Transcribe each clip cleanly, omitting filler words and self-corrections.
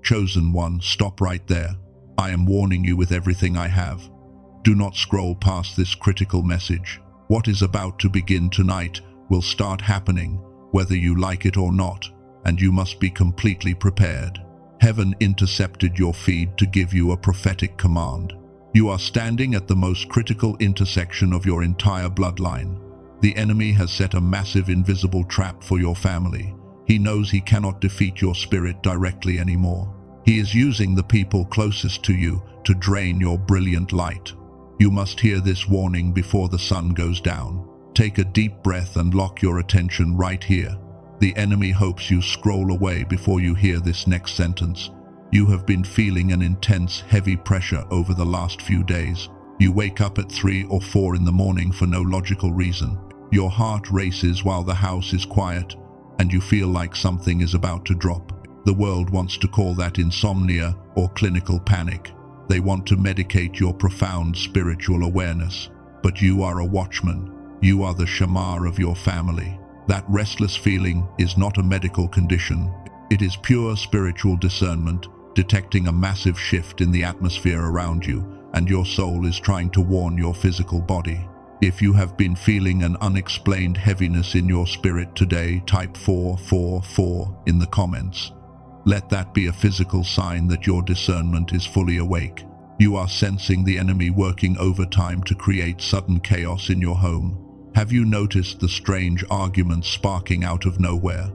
Chosen one, stop right there. I am warning you with everything I have. Do not scroll past this critical message. What is about to begin tonight will start happening, whether you like it or not, and you must be completely prepared. Heaven intercepted your feed to give you a prophetic command. You are standing at the most critical intersection of your entire bloodline. The enemy has set a massive invisible trap for your family. He knows he cannot defeat your spirit directly anymore. He is using the people closest to you to drain your brilliant light. You must hear this warning before the sun goes down. Take a deep breath and lock your attention right here. The enemy hopes you scroll away before you hear this next sentence. You have been feeling an intense, heavy pressure over the last few days. You wake up at 3 or 4 in the morning for no logical reason. Your heart races while the house is quiet, and you feel like something is about to drop. The world wants to call that insomnia or clinical panic. They want to medicate your profound spiritual awareness. But you are a watchman. You are the shamar of your family. That restless feeling is not a medical condition. It is pure spiritual discernment, detecting a massive shift in the atmosphere around you, and your soul is trying to warn your physical body. If you have been feeling an unexplained heaviness in your spirit today, type 444 in the comments. Let that be a physical sign that your discernment is fully awake. You are sensing the enemy working overtime to create sudden chaos in your home. Have you noticed the strange arguments sparking out of nowhere?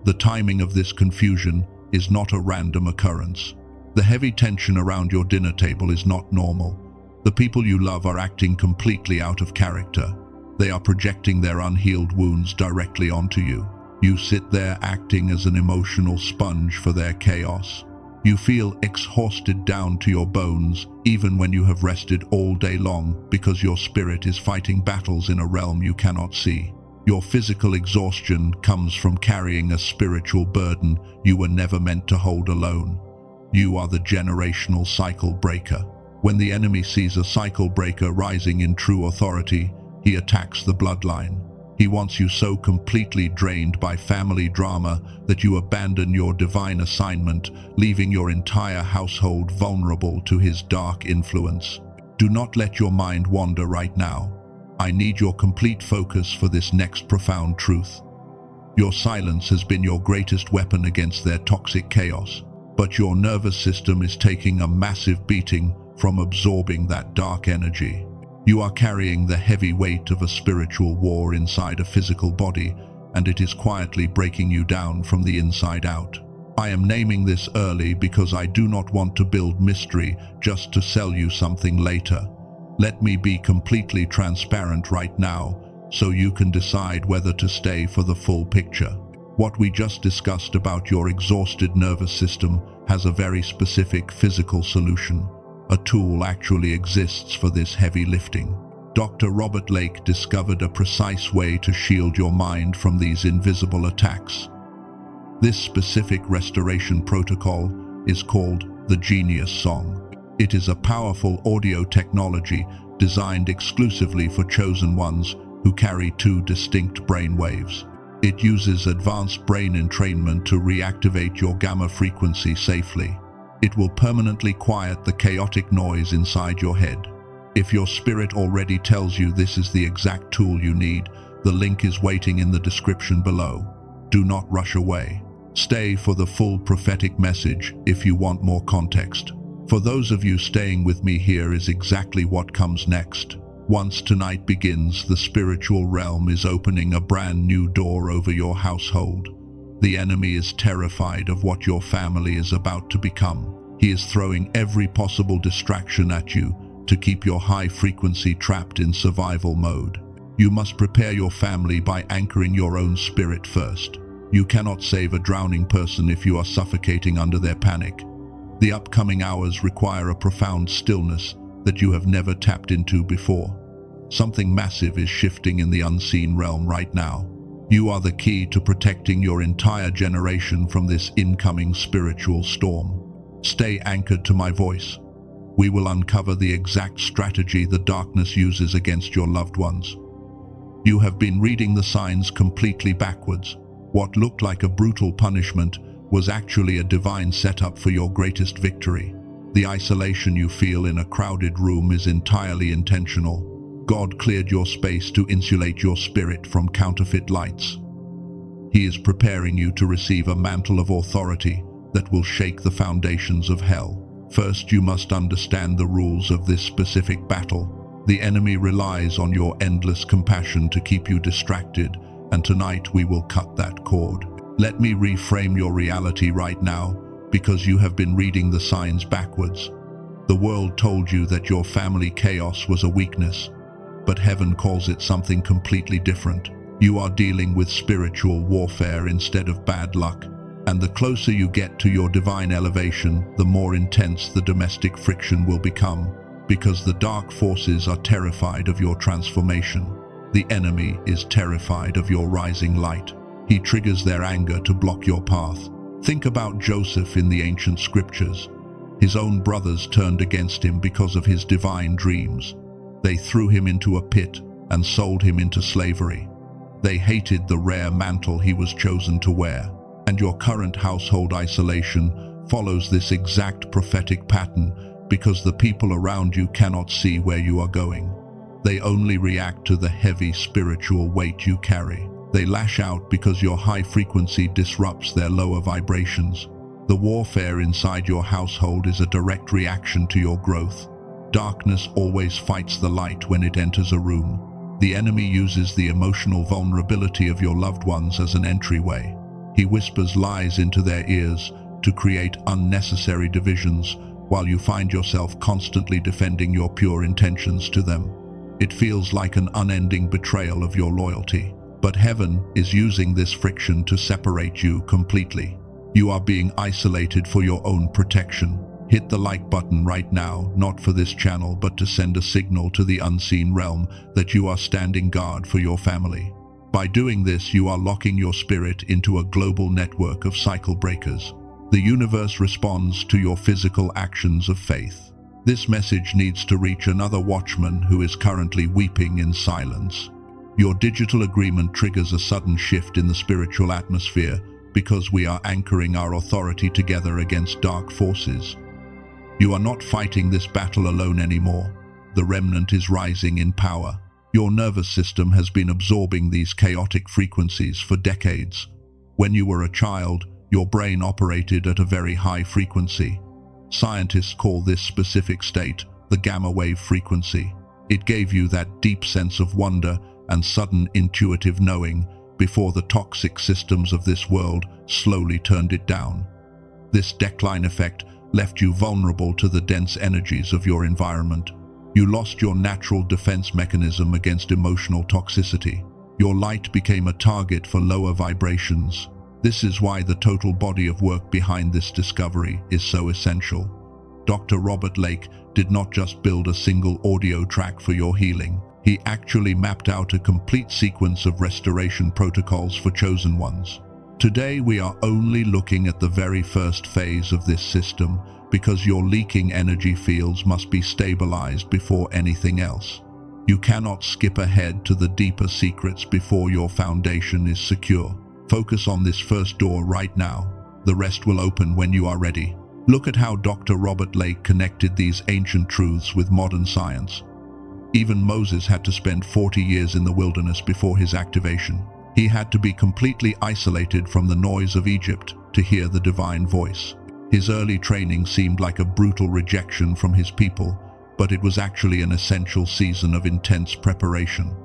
The timing of this confusion is not a random occurrence. The heavy tension around your dinner table is not normal. The people you love are acting completely out of character. They are projecting their unhealed wounds directly onto you. You sit there acting as an emotional sponge for their chaos. You feel exhausted down to your bones, even when you have rested all day long, because your spirit is fighting battles in a realm you cannot see. Your physical exhaustion comes from carrying a spiritual burden you were never meant to hold alone. You are the generational cycle breaker. When the enemy sees a cycle breaker rising in true authority, he attacks the bloodline. He wants you so completely drained by family drama that you abandon your divine assignment, leaving your entire household vulnerable to his dark influence. Do not let your mind wander right now. I need your complete focus for this next profound truth. Your silence has been your greatest weapon against their toxic chaos, but your nervous system is taking a massive beating from absorbing that dark energy. You are carrying the heavy weight of a spiritual war inside a physical body, and it is quietly breaking you down from the inside out. I am naming this early because I do not want to build mystery just to sell you something later. Let me be completely transparent right now, so you can decide whether to stay for the full picture. What we just discussed about your exhausted nervous system has a very specific physical solution. A tool actually exists for this heavy lifting. Dr. Robert Lake discovered a precise way to shield your mind from these invisible attacks. This specific restoration protocol is called the Genius Song. It is a powerful audio technology designed exclusively for chosen ones who carry 2 distinct brain waves. It uses advanced brain entrainment to reactivate your gamma frequency safely. It will permanently quiet the chaotic noise inside your head. If your spirit already tells you this is the exact tool you need, the link is waiting in the description below. Do not rush away. Stay for the full prophetic message if you want more context. For those of you staying with me, here is exactly what comes next. Once tonight begins, the spiritual realm is opening a brand new door over your household. The enemy is terrified of what your family is about to become. He is throwing every possible distraction at you to keep your high frequency trapped in survival mode. You must prepare your family by anchoring your own spirit first. You cannot save a drowning person if you are suffocating under their panic. The upcoming hours require a profound stillness that you have never tapped into before. Something massive is shifting in the unseen realm right now. You are the key to protecting your entire generation from this incoming spiritual storm. Stay anchored to my voice. We will uncover the exact strategy the darkness uses against your loved ones. You have been reading the signs completely backwards. What looked like a brutal punishment was actually a divine setup for your greatest victory. The isolation you feel in a crowded room is entirely intentional. God cleared your space to insulate your spirit from counterfeit lights. He is preparing you to receive a mantle of authority that will shake the foundations of hell. First, you must understand the rules of this specific battle. The enemy relies on your endless compassion to keep you distracted, and tonight we will cut that cord. Let me reframe your reality right now, because you have been reading the signs backwards. The world told you that your family chaos was a weakness, but heaven calls it something completely different. You are dealing with spiritual warfare instead of bad luck, and the closer you get to your divine elevation, the more intense the domestic friction will become, because the dark forces are terrified of your transformation. The enemy is terrified of your rising light. He triggers their anger to block your path. Think about Joseph in the ancient scriptures. His own brothers turned against him because of his divine dreams. They threw him into a pit and sold him into slavery. They hated the rare mantle he was chosen to wear. And your current household isolation follows this exact prophetic pattern because the people around you cannot see where you are going. They only react to the heavy spiritual weight you carry. They lash out because your high frequency disrupts their lower vibrations. The warfare inside your household is a direct reaction to your growth. Darkness always fights the light when it enters a room. The enemy uses the emotional vulnerability of your loved ones as an entryway. He whispers lies into their ears to create unnecessary divisions, while you find yourself constantly defending your pure intentions to them. It feels like an unending betrayal of your loyalty. But heaven is using this friction to separate you completely. You are being isolated for your own protection. Hit the like button right now, not for this channel, but to send a signal to the unseen realm that you are standing guard for your family. By doing this, you are locking your spirit into a global network of cycle breakers. The universe responds to your physical actions of faith. This message needs to reach another watchman who is currently weeping in silence. Your digital agreement triggers a sudden shift in the spiritual atmosphere because we are anchoring our authority together against dark forces. You are not fighting this battle alone anymore. The remnant is rising in power. Your nervous system has been absorbing these chaotic frequencies for decades. When you were a child, your brain operated at a very high frequency. Scientists call this specific state the gamma wave frequency. It gave you that deep sense of wonder and sudden intuitive knowing before the toxic systems of this world slowly turned it down. This decline effect left you vulnerable to the dense energies of your environment. You lost your natural defense mechanism against emotional toxicity. Your light became a target for lower vibrations. This is why the total body of work behind this discovery is so essential. Dr. Robert Lake did not just build a single audio track for your healing. He actually mapped out a complete sequence of restoration protocols for chosen ones. Today we are only looking at the very first phase of this system because your leaking energy fields must be stabilized before anything else. You cannot skip ahead to the deeper secrets before your foundation is secure. Focus on this first door right now. The rest will open when you are ready. Look at how Dr. Robert Lake connected these ancient truths with modern science. Even Moses had to spend 40 years in the wilderness before his activation. He had to be completely isolated from the noise of Egypt to hear the divine voice. His early training seemed like a brutal rejection from his people, but it was actually an essential season of intense preparation.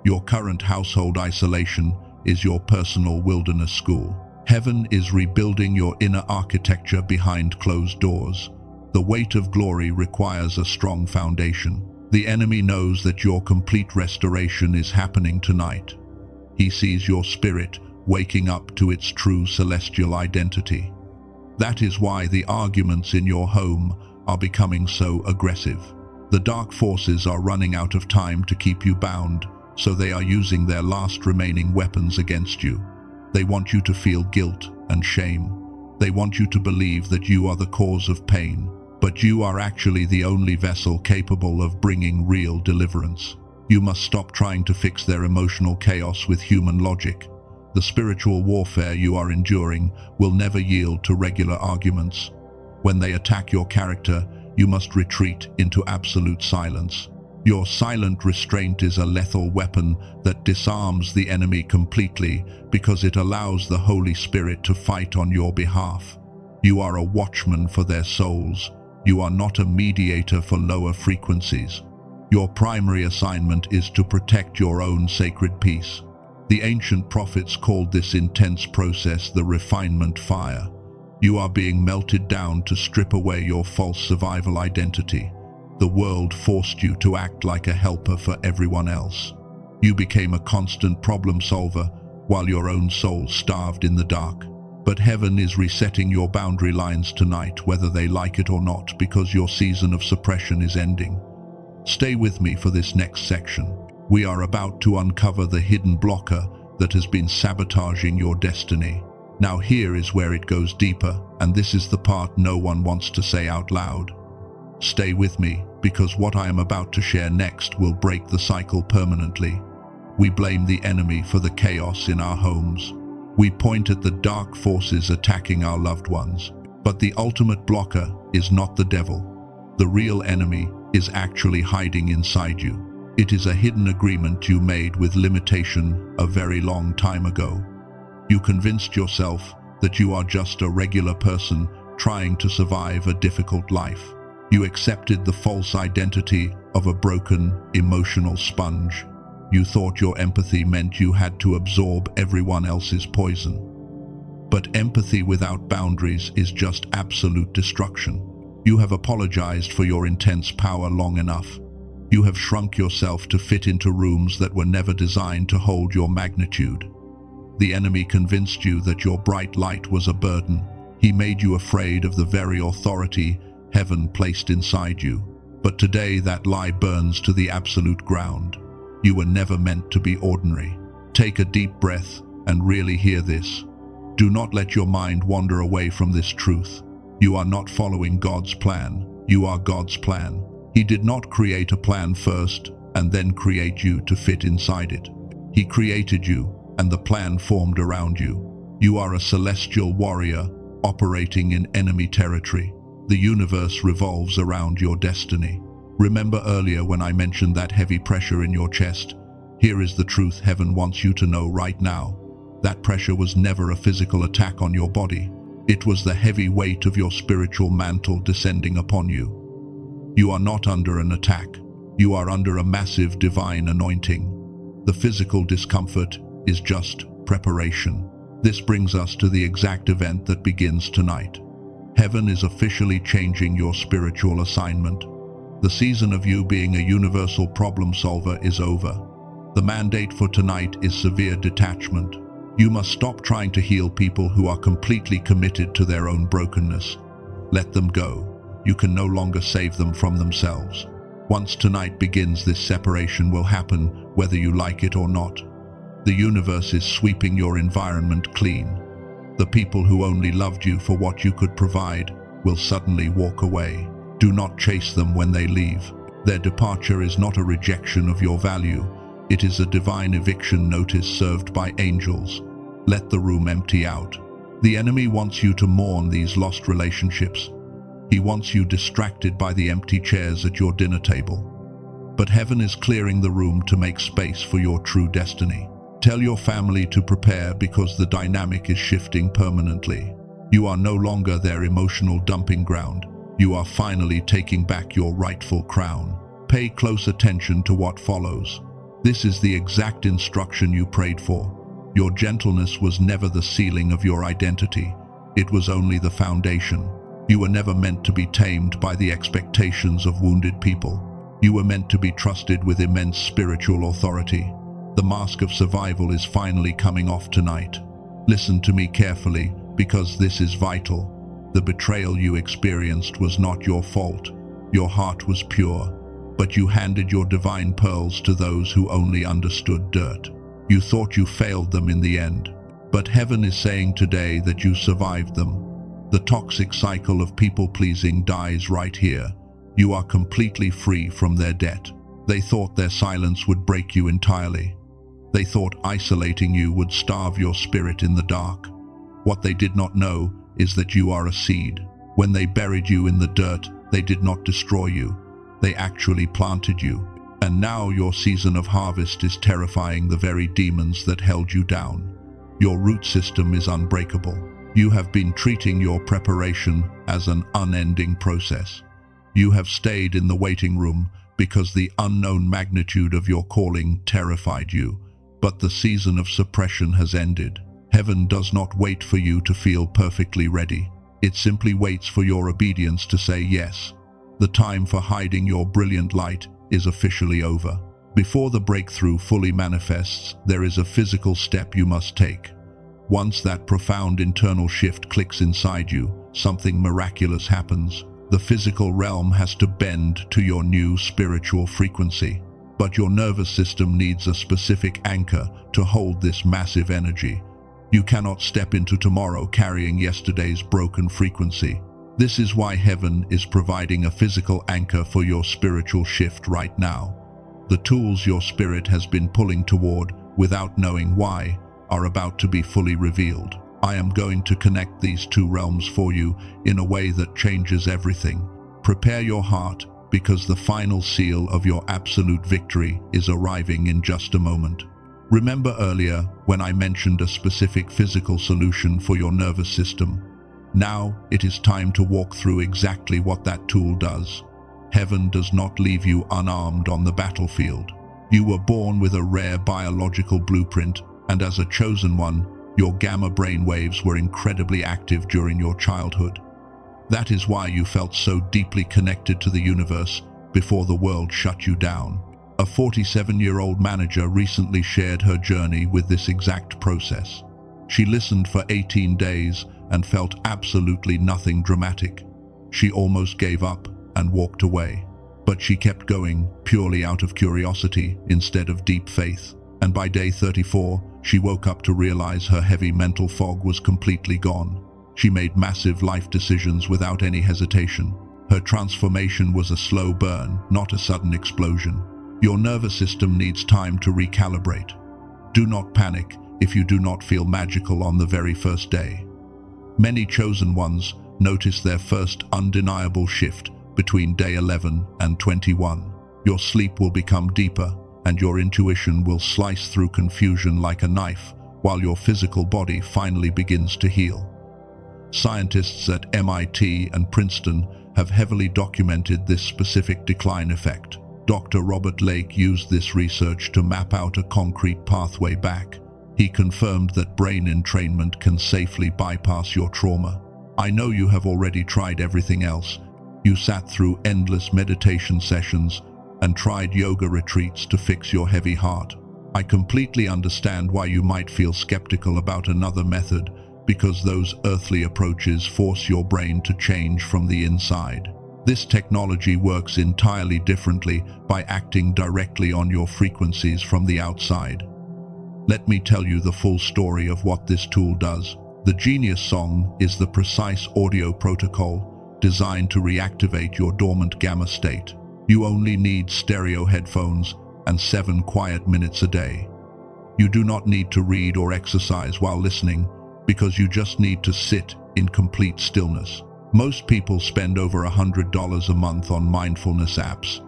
Your current household isolation is your personal wilderness school. Heaven is rebuilding your inner architecture behind closed doors. The weight of glory requires a strong foundation. The enemy knows that your complete restoration is happening tonight. He sees your spirit waking up to its true celestial identity. That is why the arguments in your home are becoming so aggressive. The dark forces are running out of time to keep you bound, so they are using their last remaining weapons against you. They want you to feel guilt and shame. They want you to believe that you are the cause of pain, but you are actually the only vessel capable of bringing real deliverance. You must stop trying to fix their emotional chaos with human logic. The spiritual warfare you are enduring will never yield to regular arguments. When they attack your character, you must retreat into absolute silence. Your silent restraint is a lethal weapon that disarms the enemy completely because it allows the Holy Spirit to fight on your behalf. You are a watchman for their souls. You are not a mediator for lower frequencies. Your primary assignment is to protect your own sacred peace. The ancient prophets called this intense process the refinement fire. You are being melted down to strip away your false survival identity. The world forced you to act like a helper for everyone else. You became a constant problem solver while your own soul starved in the dark. But heaven is resetting your boundary lines tonight, whether they like it or not, because your season of suppression is ending. Stay with me for this next section. We are about to uncover the hidden blocker that has been sabotaging your destiny. Now here is where it goes deeper, and this is the part no one wants to say out loud. Stay with me, because what I am about to share next will break the cycle permanently. We blame the enemy for the chaos in our homes. We point at the dark forces attacking our loved ones. But the ultimate blocker is not the devil. The real enemy is actually hiding inside you. It is a hidden agreement you made with limitation a very long time ago. You convinced yourself that you are just a regular person trying to survive a difficult life. You accepted the false identity of a broken, emotional sponge. You thought your empathy meant you had to absorb everyone else's poison. But empathy without boundaries is just absolute destruction. You have apologized for your intense power long enough. You have shrunk yourself to fit into rooms that were never designed to hold your magnitude. The enemy convinced you that your bright light was a burden. He made you afraid of the very authority heaven placed inside you. But today that lie burns to the absolute ground. You were never meant to be ordinary. Take a deep breath and really hear this. Do not let your mind wander away from this truth. You are not following God's plan. You are God's plan. He did not create a plan first and then create you to fit inside it. He created you, and the plan formed around you. You are a celestial warrior operating in enemy territory. The universe revolves around your destiny. Remember earlier when I mentioned that heavy pressure in your chest? Here is the truth heaven wants you to know right now. That pressure was never a physical attack on your body. It was the heavy weight of your spiritual mantle descending upon you. You are not under an attack. You are under a massive divine anointing. The physical discomfort is just preparation. This brings us to the exact event that begins tonight. Heaven is officially changing your spiritual assignment. The season of you being a universal problem solver is over. The mandate for tonight is severe detachment. You must stop trying to heal people who are completely committed to their own brokenness. Let them go. You can no longer save them from themselves. Once tonight begins, this separation will happen whether you like it or not. The universe is sweeping your environment clean. The people who only loved you for what you could provide will suddenly walk away. Do not chase them when they leave. Their departure is not a rejection of your value. It is a divine eviction notice served by angels. Let the room empty out. The enemy wants you to mourn these lost relationships. He wants you distracted by the empty chairs at your dinner table. But heaven is clearing the room to make space for your true destiny. Tell your family to prepare because the dynamic is shifting permanently. You are no longer their emotional dumping ground. You are finally taking back your rightful crown. Pay close attention to what follows. This is the exact instruction you prayed for. Your gentleness was never the ceiling of your identity. It was only the foundation. You were never meant to be tamed by the expectations of wounded people. You were meant to be trusted with immense spiritual authority. The mask of survival is finally coming off tonight. Listen to me carefully, because this is vital. The betrayal you experienced was not your fault. Your heart was pure, but you handed your divine pearls to those who only understood dirt. You thought you failed them in the end, but heaven is saying today that you survived them. The toxic cycle of people-pleasing dies right here. You are completely free from their debt. They thought their silence would break you entirely. They thought isolating you would starve your spirit in the dark. What they did not know is that you are a seed. When they buried you in the dirt, they did not destroy you. They actually planted you. And now your season of harvest is terrifying the very demons that held you down. Your root system is unbreakable. You have been treating your preparation as an unending process. You have stayed in the waiting room because the unknown magnitude of your calling terrified you. But the season of suppression has ended. Heaven does not wait for you to feel perfectly ready. It simply waits for your obedience to say yes. The time for hiding your brilliant light is officially over. Before the breakthrough fully manifests, there is a physical step you must take. Once that profound internal shift clicks inside you, something miraculous happens. The physical realm has to bend to your new spiritual frequency. But your nervous system needs a specific anchor to hold this massive energy. You cannot step into tomorrow carrying yesterday's broken frequency. This is why heaven is providing a physical anchor for your spiritual shift right now. The tools your spirit has been pulling toward without knowing why are about to be fully revealed. I am going to connect these two realms for you in a way that changes everything. Prepare your heart, because the final seal of your absolute victory is arriving in just a moment. Remember earlier when I mentioned a specific physical solution for your nervous system? Now it is time to walk through exactly what that tool does. Heaven does not leave you unarmed on the battlefield. You were born with a rare biological blueprint, and as a chosen one, your gamma brain waves were incredibly active during your childhood. That is why you felt so deeply connected to the universe before the world shut you down. A 47-year-old manager recently shared her journey with this exact process. She listened for 18 days and felt absolutely nothing dramatic. She almost gave up and walked away. But she kept going purely out of curiosity instead of deep faith. And by day 34, she woke up to realize her heavy mental fog was completely gone. She made massive life decisions without any hesitation. Her transformation was a slow burn, not a sudden explosion. Your nervous system needs time to recalibrate. Do not panic if you do not feel magical on the very first day. Many chosen ones notice their first undeniable shift between day 11 and 21. Your sleep will become deeper, and your intuition will slice through confusion like a knife, while your physical body finally begins to heal. Scientists at MIT and Princeton have heavily documented this specific decline effect. Dr. Robert Lake used this research to map out a concrete pathway back. He confirmed that brain entrainment can safely bypass your trauma. I know you have already tried everything else. You sat through endless meditation sessions and tried yoga retreats to fix your heavy heart. I completely understand why you might feel skeptical about another method, because those earthly approaches force your brain to change from the inside. This technology works entirely differently by acting directly on your frequencies from the outside. Let me tell you the full story of what this tool does. The Genius Song is the precise audio protocol designed to reactivate your dormant gamma state. You only need stereo headphones and 7 quiet minutes a day. You do not need to read or exercise while listening, because you just need to sit in complete stillness. Most people spend over $100 a month on mindfulness apps.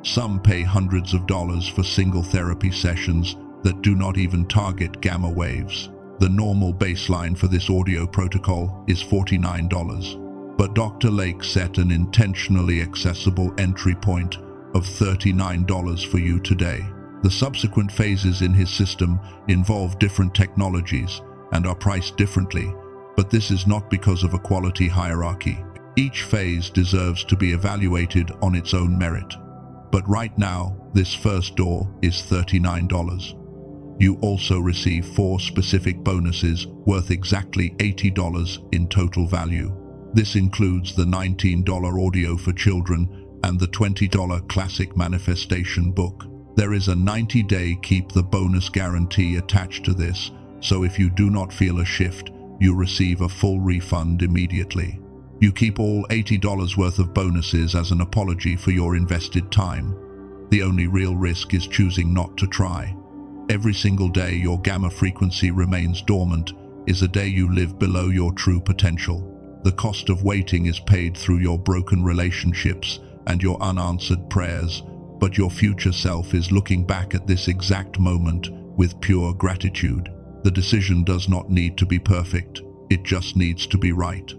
Some pay hundreds of dollars for single therapy sessions that do not even target gamma waves. The normal baseline for this audio protocol is $49, but Dr. Lake set an intentionally accessible entry point of $39 for you today. The subsequent phases in his system involve different technologies and are priced differently, but this is not because of a quality hierarchy. Each phase deserves to be evaluated on its own merit. But right now, this first door is $39. You also receive 4 specific bonuses worth exactly $80 in total value. This includes the $19 audio for children and the $20 classic manifestation book. There is a 90-day keep the bonus guarantee attached to this, so if you do not feel a shift, you receive a full refund immediately. You keep all $80 worth of bonuses as an apology for your invested time. The only real risk is choosing not to try. Every single day your gamma frequency remains dormant is a day you live below your true potential. The cost of waiting is paid through your broken relationships and your unanswered prayers, but your future self is looking back at this exact moment with pure gratitude. The decision does not need to be perfect, it just needs to be right.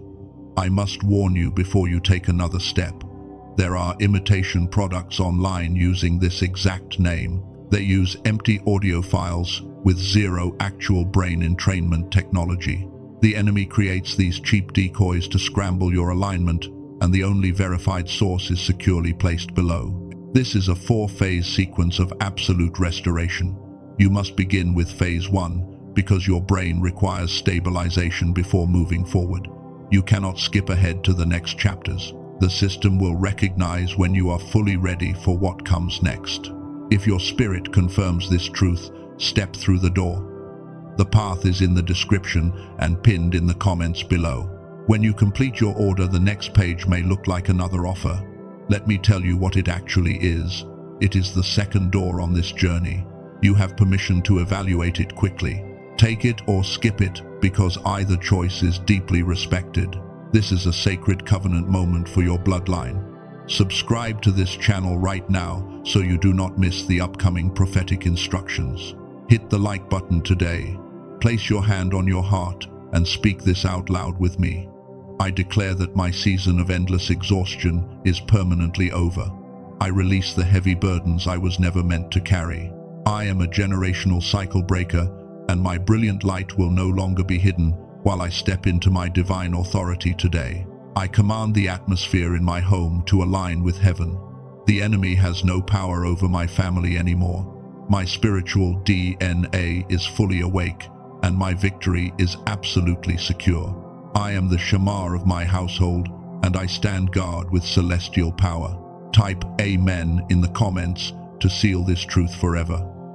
I must warn you before you take another step. There are imitation products online using this exact name. They use empty audio files with zero actual brain entrainment technology. The enemy creates these cheap decoys to scramble your alignment, and the only verified source is securely placed below. This is a 4-phase sequence of absolute restoration. You must begin with phase 1 because your brain requires stabilization before moving forward. You cannot skip ahead to the next chapters. The system will recognize when you are fully ready for what comes next. If your spirit confirms this truth, step through the door. The path is in the description and pinned in the comments below. When you complete your order, the next page may look like another offer. Let me tell you what it actually is. It is the second door on this journey. You have permission to evaluate it quickly. Take it or skip it, because either choice is deeply respected. This is a sacred covenant moment for your bloodline. Subscribe to this channel right now so you do not miss the upcoming prophetic instructions. Hit the like button today. Place your hand on your heart and speak this out loud with me. I declare that my season of endless exhaustion is permanently over. I release the heavy burdens I was never meant to carry. I am a generational cycle breaker, and my brilliant light will no longer be hidden while I step into my divine authority today. I command the atmosphere in my home to align with heaven. The enemy has no power over my family anymore. My spiritual DNA is fully awake, and my victory is absolutely secure. I am the Shamar of my household, and I stand guard with celestial power. Type Amen in the comments to seal this truth forever.